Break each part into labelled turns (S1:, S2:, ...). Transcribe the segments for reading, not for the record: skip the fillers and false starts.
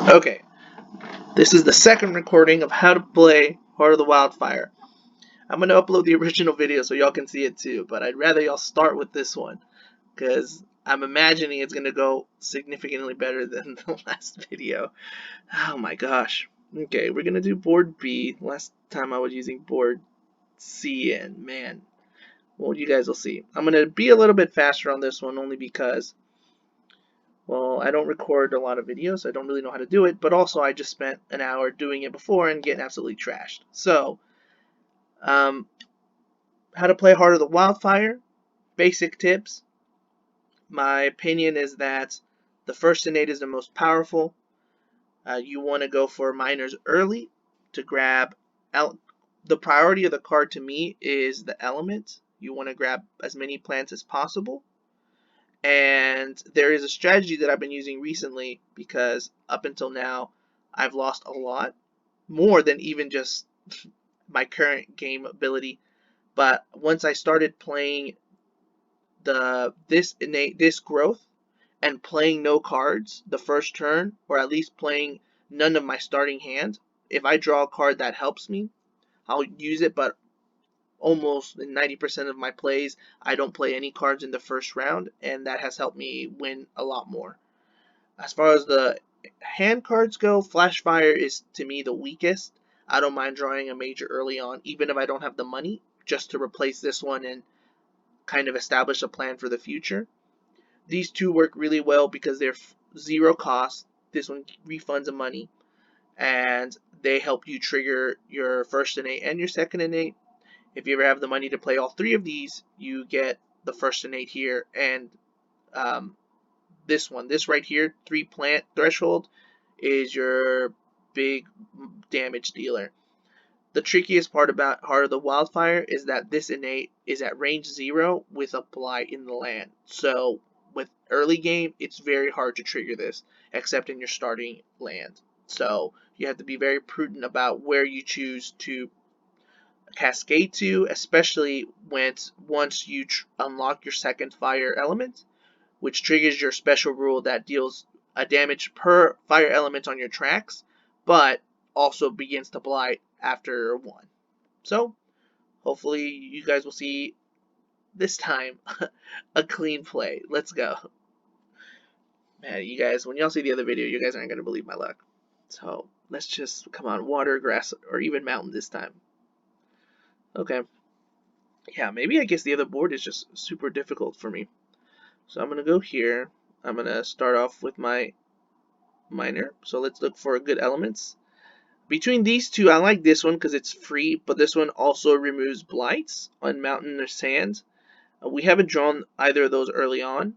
S1: Okay, this is the second recording of how to play Heart of the Wildfire. I'm going to upload the original video so y'all can see it too, but I'd rather y'all start with this one because I'm imagining it's going to go significantly better than the last video. Oh my gosh. Okay, we're going to do board B. Last time I was using board C, and man, well, you guys will see. I'm going to be a little bit faster on this one only because, well, I don't record a lot of videos, so I don't really know how to do it, but also I just spent an hour doing it before and getting absolutely trashed. So, um, how to play Heart of the Wildfire, basic tips. My opinion is that the first innate is the most powerful. You want to go for miners early to grab. The priority of the card to me is the element. You want to grab as many plants as possible. And there is a strategy that I've been using recently because up until now I've lost a lot more than even just my current game ability. But once I started playing this growth and playing no cards the first turn, or at least playing none of my starting hand, if I draw a card that helps me, I'll use it, but almost 90% of my plays, I don't play any cards in the first round, and that has helped me win a lot more. As far as the hand cards go, Flashfire is to me the weakest. I don't mind drawing a major early on, even if I don't have the money, just to replace this one and kind of establish a plan for the future. These two work really well because they're zero cost. This one refunds the money, and they help you trigger your first innate and your second innate. If you ever have the money to play all three of these, you get the first innate here, and this right here, 3 plant threshold, is your big damage dealer. The trickiest part about Heart of the Wildfire is that this innate is at range 0 with a blight in the land. So with early game, it's very hard to trigger this, except in your starting land. So you have to be very prudent about where you choose to cascade to, especially once you unlock your second fire element, which triggers your special rule that deals a damage per fire element on your tracks, but also begins to blight after 1. So, hopefully you guys will see this time a clean play. Let's go. Man, you guys, when y'all see the other video, you guys aren't going to believe my luck. So, let's just, come on, water, grass, or even mountain this time. Okay. Yeah, maybe I guess the other board is just super difficult for me. So I'm going to go here. I'm going to start off with my miner. So let's look for good elements. Between these two, I like this one because it's free, but this one also removes blights on mountain or sand. We haven't drawn either of those early on.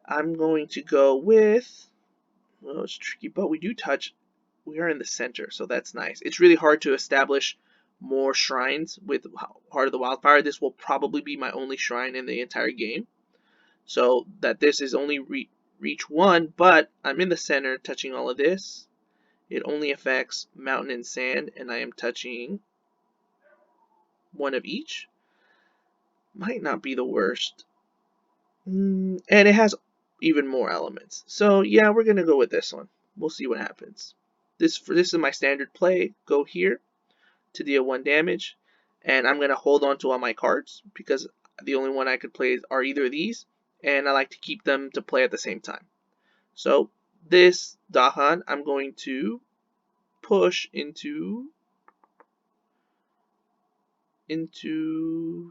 S1: I'm going to go with, well, it's tricky, but we do touch. We are in the center, so that's nice. It's really hard to establish more shrines with Heart of the Wildfire. This will probably be my only shrine in the entire game. So that this is only reach 1, but I'm in the center touching all of this. It only affects mountain and sand, and I am touching 1 of each. Might not be the worst. And it has even more elements. So yeah, we're going to go with this one. We'll see what happens. This is my standard play. Go here to deal 1 damage. And I'm going to hold on to all my cards because the only one I could play are either of these. And I like to keep them to play at the same time. So this Dahan, I'm going to push into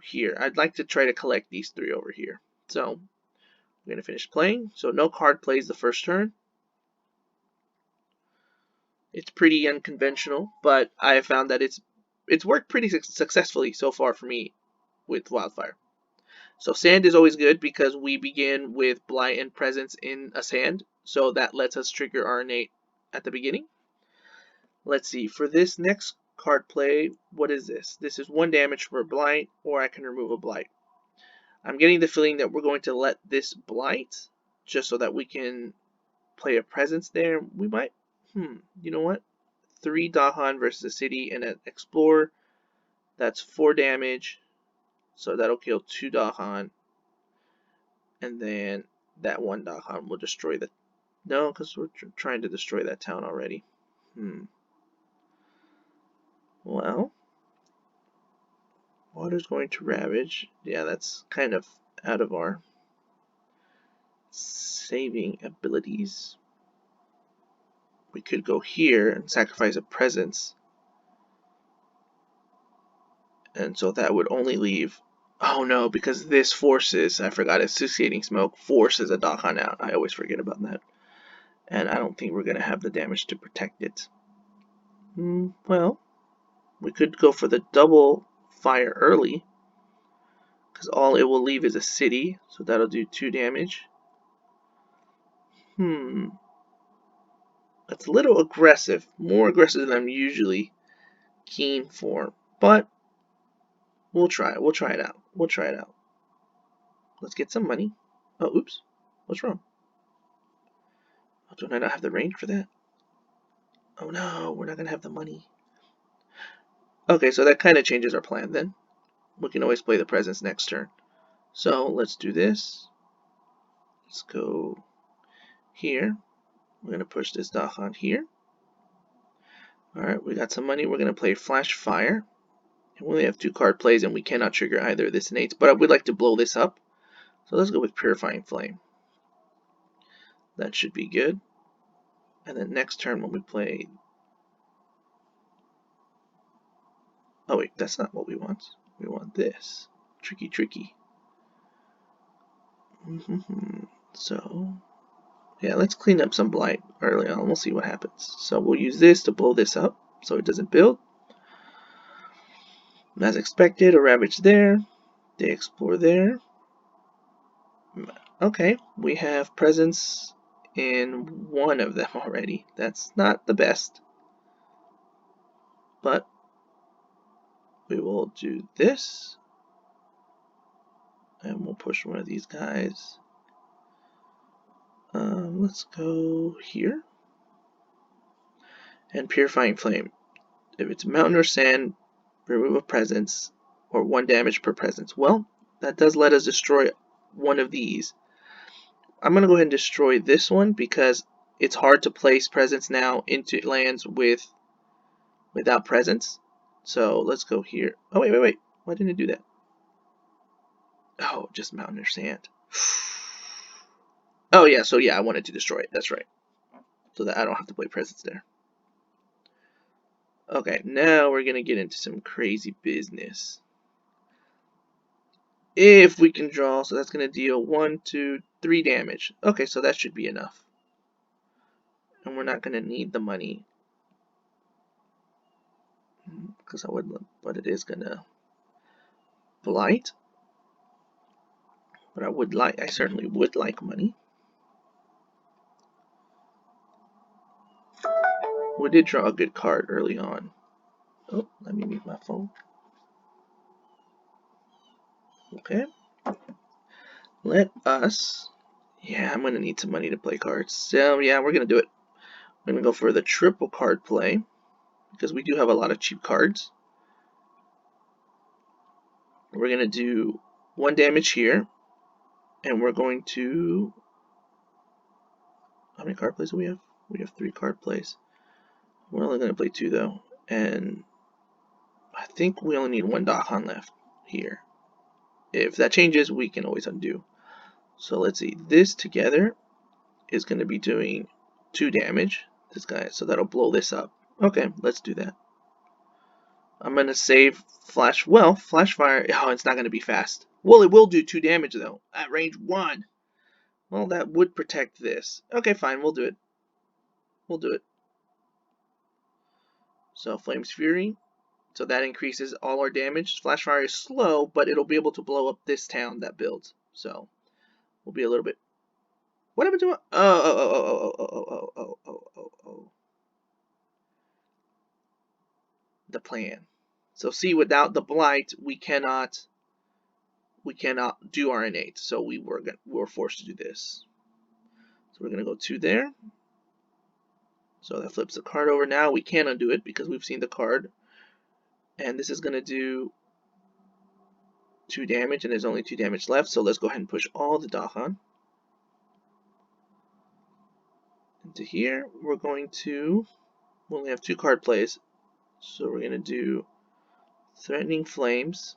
S1: here. I'd like to try to collect these 3 over here. So I'm going to finish playing. So no card plays the first turn. It's pretty unconventional, but I have found that it's worked pretty successfully so far for me with Wildfire. So sand is always good because we begin with blight and presence in a sand, so that lets us trigger our innate at the beginning. Let's see, for this next card play, what is this? This is 1 damage for a blight, or I can remove a blight. I'm getting the feeling that we're going to let this blight, just so that we can play a presence there. We might, you know what? 3 Dahan versus a city and an explorer. That's 4 damage, so that'll kill 2 Dahan. And then that 1 Dahan will destroy No, because we're trying to destroy that town already. Well, water's going to ravage. Yeah, that's kind of out of our saving abilities. We could go here and sacrifice a presence. And so that would only leave... Oh no, because this forces... I forgot, asphyxiating smoke forces a Dahan out. I always forget about that. And I don't think we're going to have the damage to protect it. Well, we could go for the double fire early. Because all it will leave is a city. So that'll do 2 damage. That's a little aggressive. More aggressive than I'm usually keen for. But we'll try it. We'll try it out. We'll try it out. Let's get some money. Oh, oops. What's wrong? Oh, don't I not have the range for that? Oh no, we're not going to have the money. Okay, so that kind of changes our plan then. We can always play the presence next turn. So let's do this. Let's go here. We're going to push this Dahan here. Alright, we got some money. We're going to play Flash Fire. And we only have 2 card plays and we cannot trigger either of this innates. But I would like to blow this up. So let's go with Purifying Flame. That should be good. And then next turn when we play... Oh wait, that's not what we want. We want this. Tricky, tricky. So, yeah, let's clean up some blight early on. We'll see what happens. So we'll use this to blow this up so it doesn't build. As expected, a ravage there. They explore there. Okay, we have presence in one of them already. That's not the best. But we will do this. And we'll push one of these guys. Let's go here. And Purifying Flame. If it's mountain or sand, remove a presence or 1 damage per presence. Well, that does let us destroy one of these. I'm going to go ahead and destroy this one because it's hard to place presence now into lands without presence. So let's go here. Oh, wait. Why didn't it do that? Oh, just mountain or sand. Oh, yeah. So, yeah, I wanted to destroy it. That's right. So that I don't have to play presence there. Okay, now we're going to get into some crazy business. If we can draw, so that's going to deal 1, 2, 3 damage. Okay, so that should be enough. And we're not going to need the money. Because I would, but it is going to blight. But I certainly would like money. We did draw a good card early on. Oh, let me mute my phone. Okay. Let us... Yeah, I'm going to need some money to play cards. So, yeah, we're going to do it. We're going to go for the triple card play. Because we do have a lot of cheap cards. We're going to do 1 damage here. And we're going to... How many card plays do we have? We have 3 card plays. We're only going to play 2 though. And I think we only need 1 Dahan left here. If that changes, we can always undo. So let's see. This together is going to be doing 2 damage. This guy. So that'll blow this up. Okay, let's do that. I'm going to save Flash. Well, Flash Fire. Oh, it's not going to be fast. Well, it will do 2 damage though. At range 1. Well, that would protect this. Okay, fine. We'll do it. We'll do it. So Flame's Fury. So that increases all our damage. Flash Fire is slow, but it'll be able to blow up this town that builds. So we'll be a little bit... What am I doing? Oh. The plan. So see, without the blight, we cannot do our innate. So we were forced to do this. So we're gonna go 2 there. So that flips the card over. Now we can undo it because we've seen the card. And this is gonna do 2 damage, and there's only 2 damage left. So let's go ahead and push all the Dahan. into here. We're going to, we only have 2 card plays, so we're going to do Threatening Flames.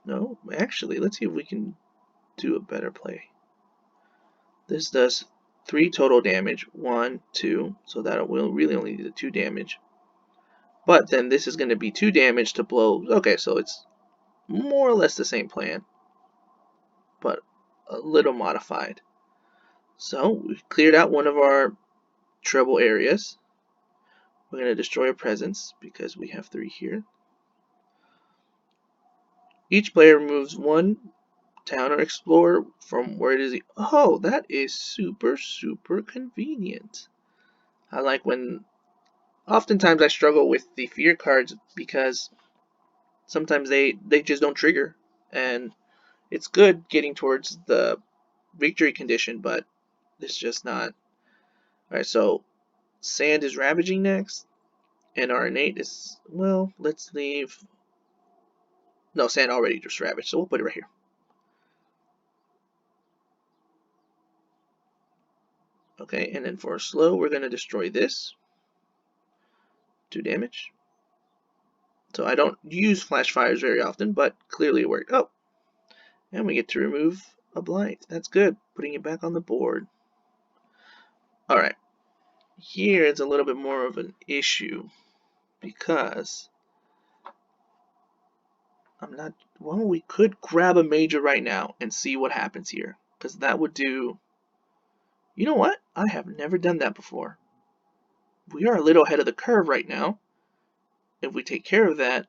S1: No, actually, let's see if we can do a better play. This does 3 total damage, 1, 2, so that will really only do 2 damage. But then this is going to be 2 damage to blow. Okay, so it's more or less the same plan, but a little modified. So we've cleared out one of our trouble areas. We're going to destroy a presence because we have 3 here. Each player removes 1 town or explorer from where it is. Oh, that is super, super convenient. I like when, oftentimes I struggle with the fear cards because sometimes they just don't trigger. And it's good getting towards the victory condition, but it's just not. Alright, so Sand is Ravaging next. And our innate is, well, let's leave. No, Sand already just ravaged, so we'll put it right here. Okay, and then for slow, we're going to destroy this. 2 damage. So I don't use flash fires very often, but clearly it worked. Oh, and we get to remove a blight. That's good, putting it back on the board. Alright, here it's a little bit more of an issue because well, we could grab a major right now and see what happens here, because that would do, you know what? I have never done that before. We are a little ahead of the curve right now. If we take care of that,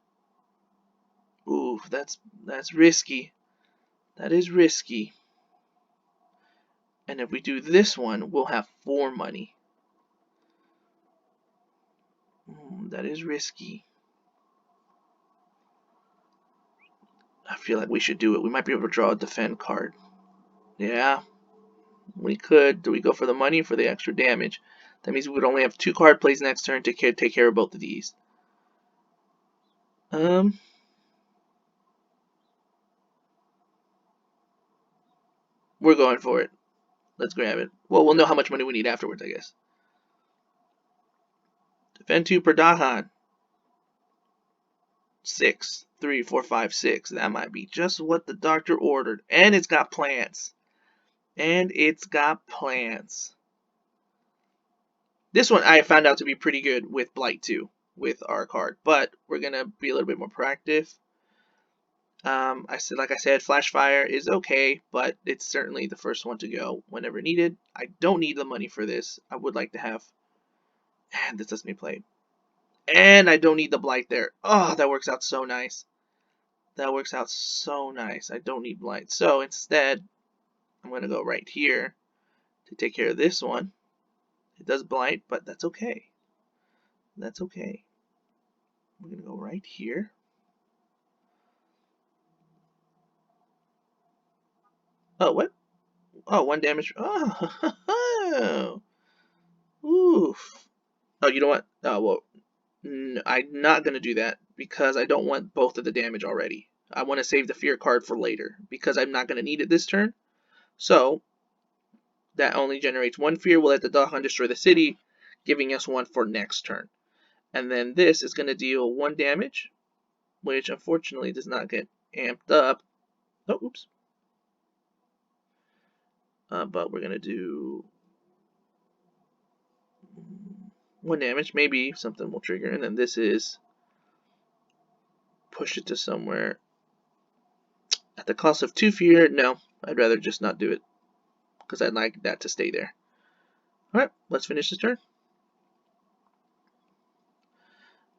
S1: ooh, that's risky. That is risky. And if we do this one, we'll have 4 money. That is risky. I feel like we should do it. We might be able to draw a defend card. Yeah, we could. Do we go for the money or for the extra damage? That means we would only have 2 card plays next turn to take care of both of these. We're going for it. Let's grab it. Well, we'll know how much money we need afterwards, I guess. Defend 2 per Dahan. 6, 3, 4, 5, 6. That might be just what the doctor ordered. And it's got plants. And it's got plants. This one I found out to be pretty good with Blight 2, with our card. But we're going to be a little bit more proactive. Like I said, Flash Fire is okay, but it's certainly the first one to go whenever needed. I don't need the money for this. I would like to have... And this doesn't need played. And I don't need the Blight there. Oh, that works out so nice. That works out so nice. I don't need Blight. So instead, I'm going to go right here to take care of this one. It does Blight, but that's okay. That's okay. We're going to go right here. Oh, what? Oh, 1 damage. Oh, oof. Oh, you know what? Oh, well, I'm not going to do that because I don't want both of the damage already. I want to save the fear card for later because I'm not going to need it this turn. So, that only generates 1 fear. We'll let the Dahan destroy the city, giving us 1 for next turn. And then this is going to deal 1 damage, which unfortunately does not get amped up. Oh, oops. But we're going to do 1 damage. Maybe something will trigger. And then this is push it to somewhere. At the cost of 2 fear, no. I'd rather just not do it because I'd like that to stay there. Alright, let's finish this turn.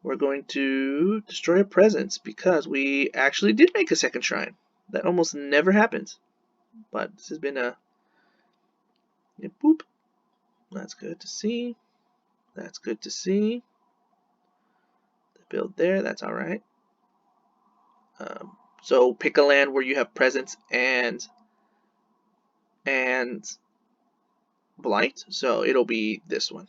S1: We're going to destroy a presence because we actually did make a second shrine. That almost never happens. But this has been a... Yeah, boop. That's good to see. That's good to see. The build there, that's alright. So pick a land where you have presence and blight. So it'll be this one.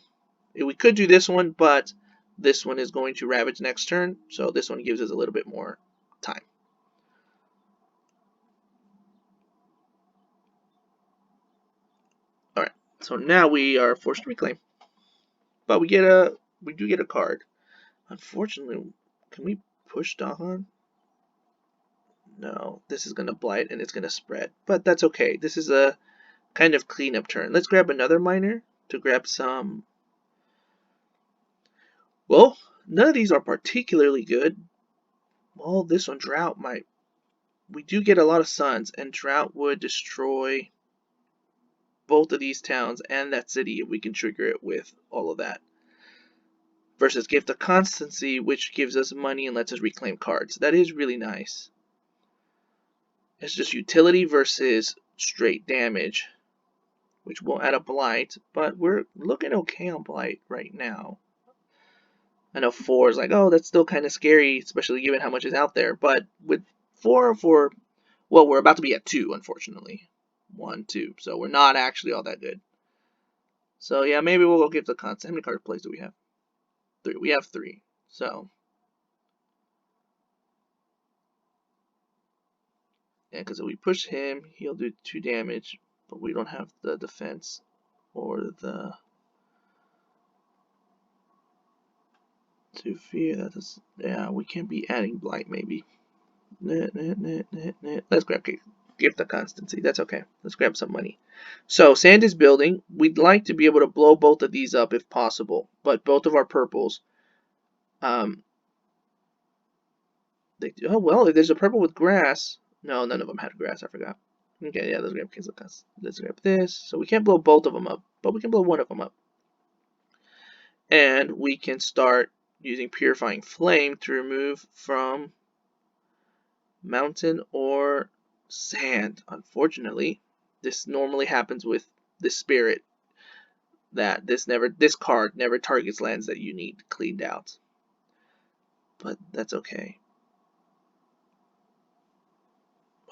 S1: We could do this one, but this one is going to ravage next turn. So this one gives us a little bit more time. Alright, So now we are forced to reclaim. But we do get a card. Unfortunately, can we push Dahan? No, this is gonna blight and it's gonna spread. But that's okay. This is a kind of cleanup turn. Let's grab another miner to grab some. Well, none of these are particularly good. Well, this one, drought, might. We do get a lot of suns, and drought would destroy both of these towns and that city if we can trigger it with all of that. Versus gift of constancy, which gives us money and lets us reclaim cards. That is really nice. It's just utility versus straight damage, which will add a blight, but we're looking okay on blight right now. I know 4 is like, oh, that's still kind of scary, especially given how much is out there, but with 4 for, well, we're about to be at 2, unfortunately. 1, 2, so we're not actually all that good. So yeah, maybe we'll go give the constant. How many card plays do we have? 3. We have 3, so. Yeah, because if we push him, he'll do 2 damage, but we don't have the defense or the to fear. That is, yeah, we can be adding blight maybe. Let's grab gift the constancy. That's okay. Let's grab some money. So sand is building. We'd like to be able to blow both of these up if possible, but both of our purples. Oh well, if there's a purple with grass. No, none of them had grass. I forgot. Okay, yeah, let's grab Let's grab this. So we can't blow both of them up, but we can blow one of them up. And we can start using purifying flame to remove from mountain or sand. Unfortunately, this normally happens with the spirit, that this card never targets lands that you need cleaned out. But that's okay.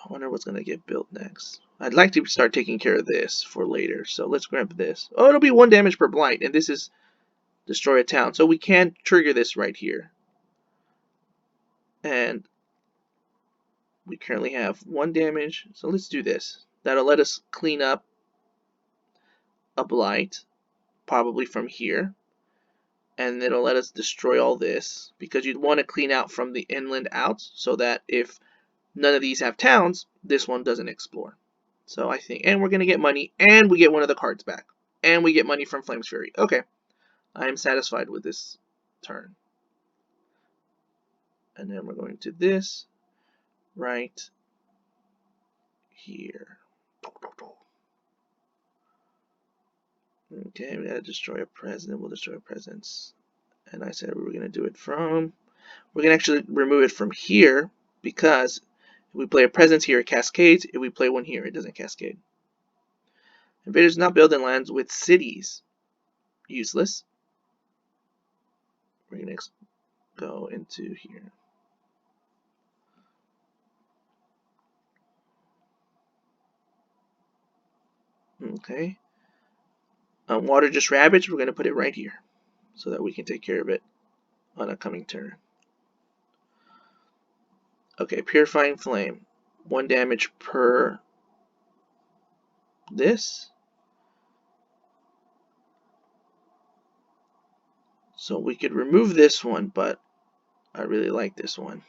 S1: I wonder what's going to get built next. I'd like to start taking care of this for later, so let's grab this. Oh, it'll be 1 damage per blight, and this is destroy a town. So we can trigger this right here. And we currently have 1 damage, so let's do this. That'll let us clean up a blight, probably from here. And it'll let us destroy all this, because you'd want to clean out from the inland out, so that if none of these have towns, this one doesn't explore. So I think, and we're going to get money, and we get one of the cards back. And we get money from Flame's Fury. Okay, I am satisfied with this turn. And then we're going to this right here. Okay, we gotta destroy a present. We'll destroy presents. And I said we were gonna do it from. We're gonna actually remove it from here, because if we play a presence here, it cascades. If we play one here, it doesn't cascade. Invaders not building lands with cities. Useless. We're gonna go into here. Okay. Water just ravage. We're gonna put it right here, so that we can take care of it on a coming turn. Okay, purifying flame. 1 damage per this. So we could remove this one, but I really like this one.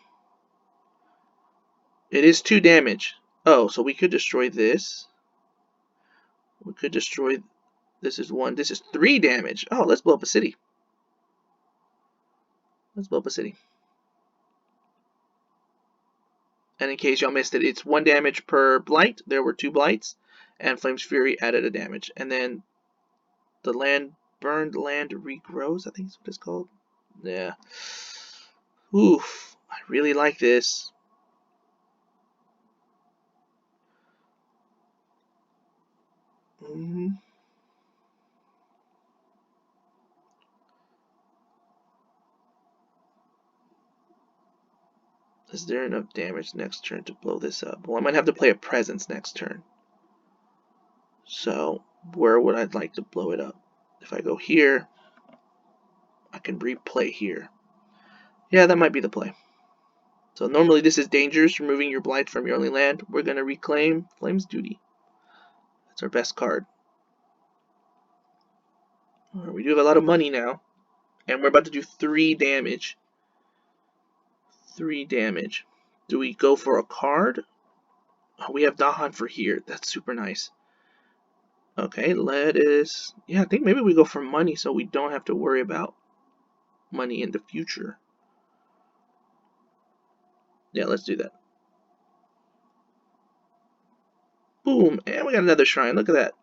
S1: It is 2 damage. Oh, so we could destroy this. We could destroy. This is 1. This is 3 damage. Oh, let's blow up a city. Let's blow up a city. And in case y'all missed it, it's 1 damage per blight. There were 2 blights, and Flame's Fury added a damage. And then the burned land regrows, I think is what it's called. Yeah. Oof. I really like this. Is there enough damage next turn to blow this up? Well, I might have to play a presence next turn. So, where would I like to blow it up? If I go here, I can replay here. Yeah, that might be the play. So normally this is dangerous, removing your blight from your only land. We're going to reclaim Flame's Duty. That's our best card. We do have a lot of money now. And we're about to do 3 damage. 3 damage. Do we go for a card? Oh, we have Dahan for here. That's super nice. Okay, let us... Yeah, I think maybe we go for money so we don't have to worry about money in the future. Yeah, let's do that. Boom, and we got another shrine. Look at that.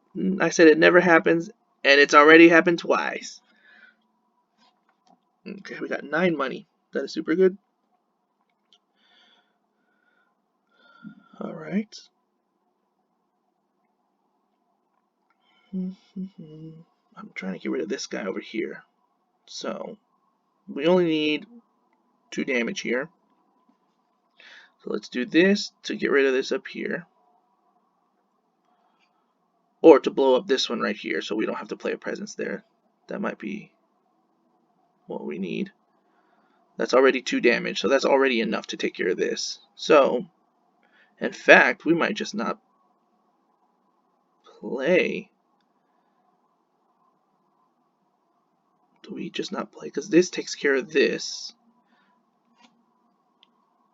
S1: I said it never happens, and it's already happened twice. Okay, we got 9 money. That is super good. Alright. I'm trying to get rid of this guy over here. So, we only need 2 damage here. So let's do this to get rid of this up here. Or to blow up this one right here so we don't have to play a presence there. That might be what we need. That's already 2 damage, so that's already enough to take care of this. So, in fact, we might just not play. Do we just not play? Because this takes care of this.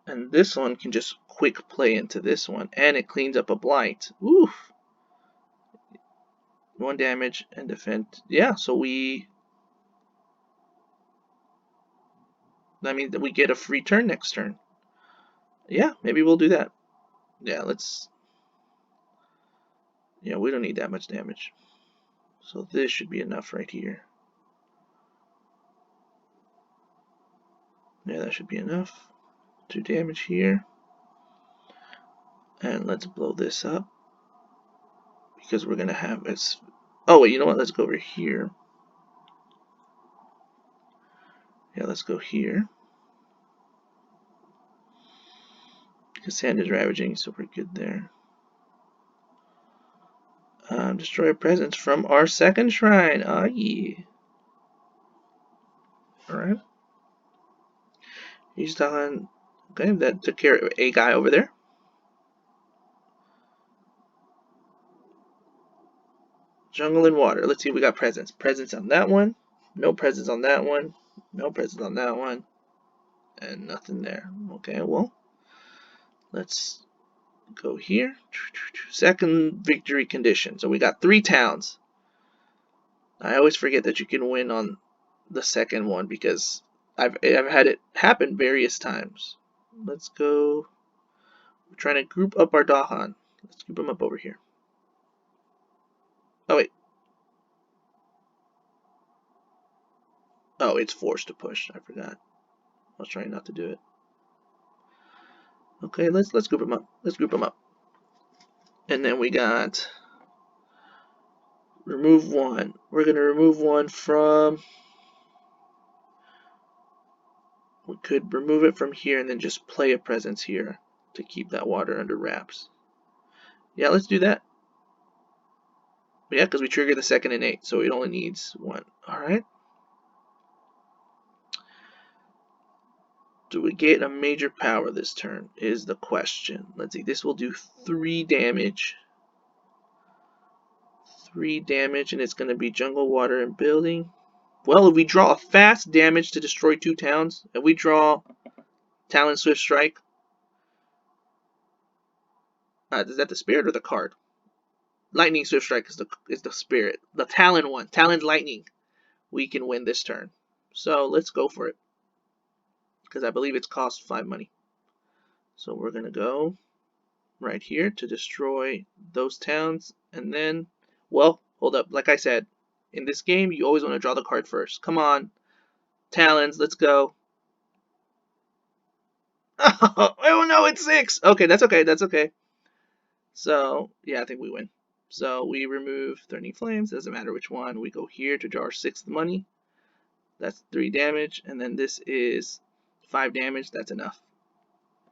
S1: And this one can just quick play into this one. And it cleans up a blight. Oof. 1 damage and defend. Yeah, so that means that we get a free turn next turn. Yeah, maybe we'll do that. Yeah, let's... Yeah, we don't need that much damage. So this should be enough right here. Yeah, that should be enough. 2 damage here. And let's blow this up. Because we're going to have this... Oh, wait, you know what? Let's go over here. Yeah, let's go here. Because sand is ravaging, so we're good there. Destroy a presence from our second shrine. Ah, yeah. Alright. He's done. Okay, that took care of a guy over there. Jungle and water. Let's see if we got presence. Presence on that one. No presence on that one. No presence on that one. And nothing there. Okay, well, let's go here. Second victory condition. So we got 3 towns. I always forget that you can win on the second one because I've had it happen various times. Let's go. We're trying to group up our Dahan. Let's group them up over here. Oh, wait. Oh, it's forced to push. I forgot. I was trying not to do it. Okay, let's group them up. Let's group them up. And then we got remove 1. We're going to remove 1 from... We could remove it from here and then just play a presence here to keep that water under wraps. Yeah, let's do that. Yeah, because we trigger the second innate, so it only needs 1. Alright. Do we get a major power this turn is the question. Let's see, this will do 3 damage. 3 damage, and it's going to be jungle, water, and building. Well, if we draw a fast damage to destroy 2 towns, if we draw Talon Swift Strike, is that the spirit or the card? Lightning Swift Strike is the spirit. The Talon one, Talon Lightning, we can win this turn. So let's go for it, because I believe it's cost 5 money. So we're going to go right here to destroy those towns, and then, well, hold up, like I said, in this game, you always want to draw the card first. Come on, Talons, let's go. Oh no, it's 6. Okay, that's okay, that's okay. So, yeah, I think we win. So we remove Threatening Flames, doesn't matter which one. We go here to draw our 6th money. That's 3 damage, and then this is 5 damage, that's enough.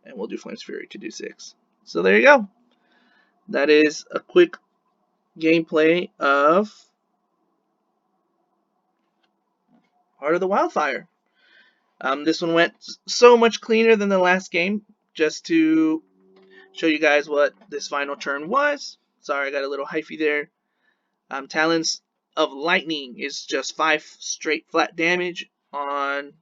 S1: And we'll do Flame's Fury to do 6. So there you go. That is a quick gameplay of Heart of the Wildfire. This one went so much cleaner than the last game. Just to show you guys what this final turn was. Sorry, I got a little hyphy there. Talons of lightning is just 5 straight flat damage on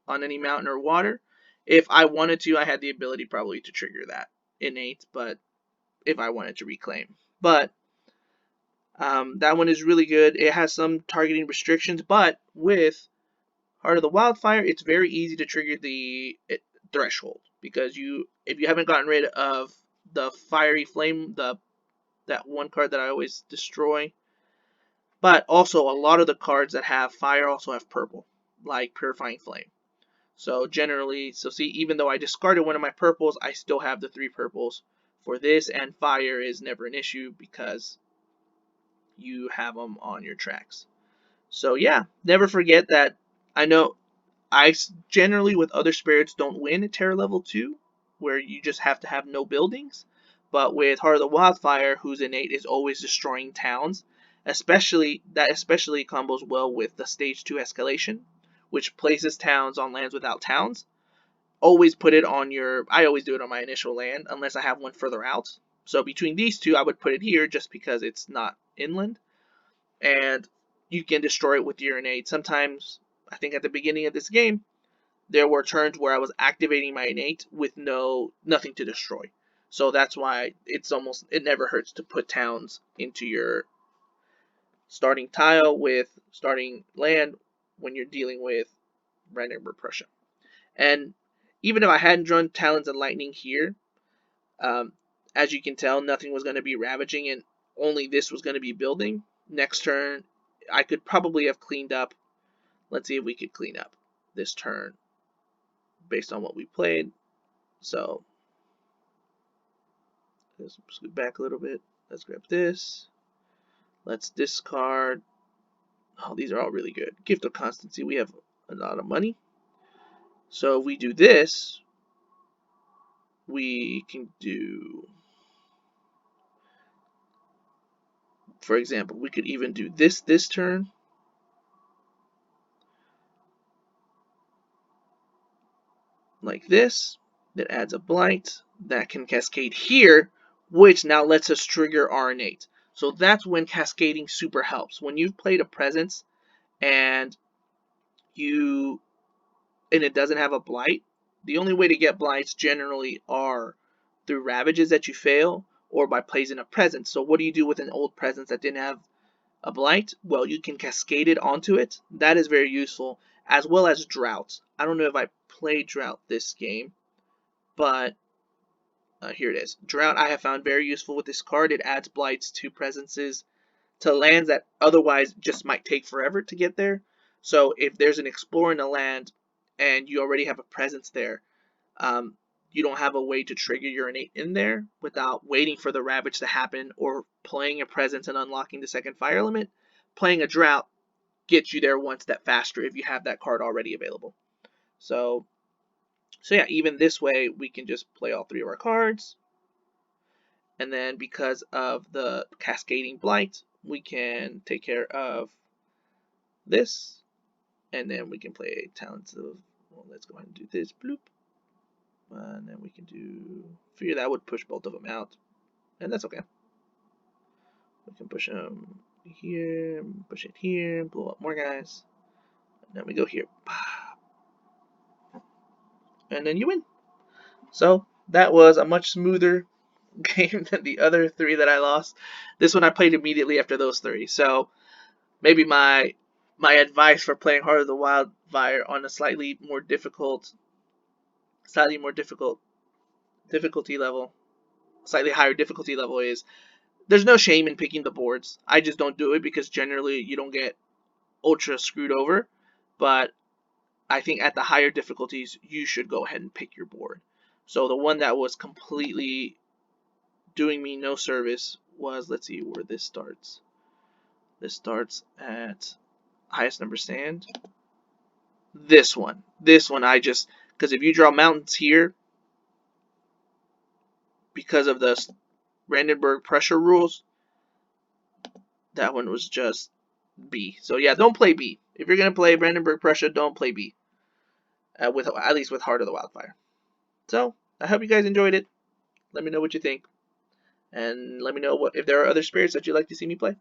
S1: any mountain or water. If I wanted to, I had the ability probably to trigger that innate, but if I wanted to reclaim. But that one is really good. It has some targeting restrictions, but with Heart of the Wildfire, it's very easy to trigger the threshold, because if you haven't gotten rid of the fiery flame, that one card that I always destroy. But also a lot of the cards that have fire also have purple, like Purifying Flame. So generally, see, even though I discarded one of my purples, I still have the 3 purples for this, and fire is never an issue because you have them on your tracks. So yeah, never forget that. I know I generally with other spirits don't win at Terror level 2, where you just have to have no buildings. But with Heart of the Wildfire, whose innate is always destroying towns, especially combos well with the stage 2 escalation, which places towns on lands without towns. Always put it on I always do it on my initial land, unless I have one further out. So between these two, I would put it here just because it's not inland. And you can destroy it with your innate. Sometimes, I think at the beginning of this game, there were turns where I was activating my innate with nothing to destroy. So that's why it never hurts to put towns into your starting tile with starting land when you're dealing with Brandenburg Prussia. And even if I hadn't drawn Talons and Lightning here, as you can tell, nothing was going to be ravaging and only this was going to be building. Next turn, I could probably have cleaned up. Let's see if we could clean up this turn based on what we played. So let's scoot back a little bit. Let's grab this. Let's discard. Oh, these are all really good. Gift of Constancy. We have a lot of money. So if we do this, we can do, for example, we could even do this turn. Like this. That adds a blight. That can cascade here, which now lets us trigger our innate. So that's when cascading super helps. When you've played a presence and it doesn't have a blight, the only way to get blights generally are through ravages that you fail or by placing a presence. So what do you do with an old presence that didn't have a blight? Well, you can cascade it onto it. That is very useful, as well as droughts. I don't know if I played drought this game, but here it is. Drought I have found very useful with this card. It adds blights to presences, to lands that otherwise just might take forever to get there. So if there's an explorer in a land and you already have a presence there, you don't have a way to trigger your innate in there without waiting for the ravage to happen or playing a presence and unlocking the second fire element. Playing a drought gets you there one step faster if you have that card already available. So yeah, even this way we can just play all 3 of our cards. And then because of the cascading blight, we can take care of this. And then we can play Talents of, well, let's go ahead and do this. Bloop. And then we can figure that would push both of them out. And that's okay. We can push them here, push it here, blow up more guys. And then we go here. And then you win. So that was a much smoother game than the other 3 that I lost. This one I played immediately after those 3. So maybe my advice for playing Heart of the Wildfire on a slightly more difficult difficulty level, slightly higher difficulty level, is there's no shame in picking the boards. I just don't do it because generally you don't get ultra screwed over. But I think at the higher difficulties, you should go ahead and pick your board. So the one that was completely doing me no service was, let's see where this starts. This starts at highest number stand. This one because if you draw mountains here, because of the Brandenburg Prussia rules, that one was just B. So yeah, don't play B. If you're gonna play Brandenburg Prussia, don't play B. At least with Heart of the Wildfire. So I hope you guys enjoyed it. Let me know what you think, and let me know if there are other spirits that you'd like to see me play.